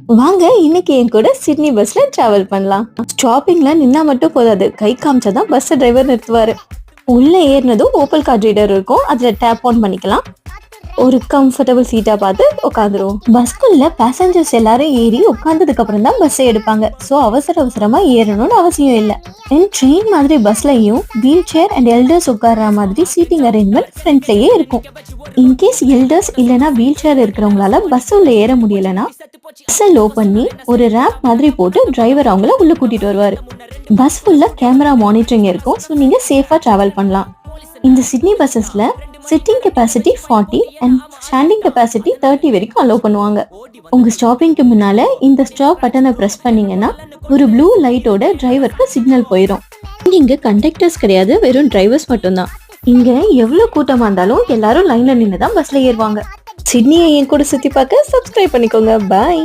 வாங்க இன்னைக்கு என் கூட சிட்னி பஸ்ல டிராவல் பண்ணலாம். ஸ்டாப்பிங்ல நின்னா மட்டும் போதாது, கை காமிச்சாதான் பஸ் டிரைவர் நிறுத்துவாரு. உள்ள ஏறினதும் ஓப்பல் கார்ட் ரீடர் இருக்கும், அதுல டேப் ஆன் பண்ணிக்கலாம். ஒரு கம்ஃபர்டபுள் சீட்டா பார்த்து உட்காந்துருவோம். பஸ்குள்ள பேசஞ்சர்ஸ் எல்லாரும் ஏறி உட்கார்ந்ததுக்கு அப்புறம் தான் பஸ்ஸை எடுப்பாங்க. ஸோ அவசர அவசரமா ஏறணும்னு அவசியம் இல்லை. தென் ட்ரெயின் மாதிரி பஸ்லயும் வீல் சேர் அண்ட் எல்டர்ஸ் உட்கார்ற மாதிரி சீட்டிங் அரேஞ்ச்மெண்ட் ஃப்ரண்ட்லயே இருக்கும். இன்கேஸ் எல்டர்ஸ் இல்லைன்னா வீல் சேர் இருக்கிறவங்களால பஸ் உள்ள ஏற முடியலன்னா பஸ்ஸை லோ பண்ணி ஒரு ரேம்ப் மாதிரி போட்டு டிரைவர் அவங்கள உள்ள கூட்டிட்டு வருவாரு. பஸ் ஃபுல்லா கேமரா மானிட்டரிங் இருக்கும், ஸோ நீங்க சேஃபா டிராவல் பண்ணலாம். இந்த சிட்னி பஸ்ஸஸ்ல sitting capacity 40 and standing capacity 30 வரைக்கும் அலோவ் பண்ணுவாங்க. உங்க ஸ்டாப்பிங்க்கு முன்னால இந்த ஸ்டாப் பட்டனை பிரஸ் பண்ணீங்கன்னா ஒரு ப்ளூ லைட்டோட டிரைவருக்கு சிக்னல் போயிடும். இங்க கண்டக்டர்ஸ் கிடையாது, வெறும் டிரைவர்ஸ் மட்டும்தான். இங்க எவ்வளவு கூட்டமா இருந்தாலும் எல்லாரும் லைன்ல நின்று தான் பஸ்ல ஏறுவாங்க. சிட்னியை என் கூட சுத்தி பார்க்க சப்ஸ்கிரைப் பண்ணிக்கோங்க. பாய்.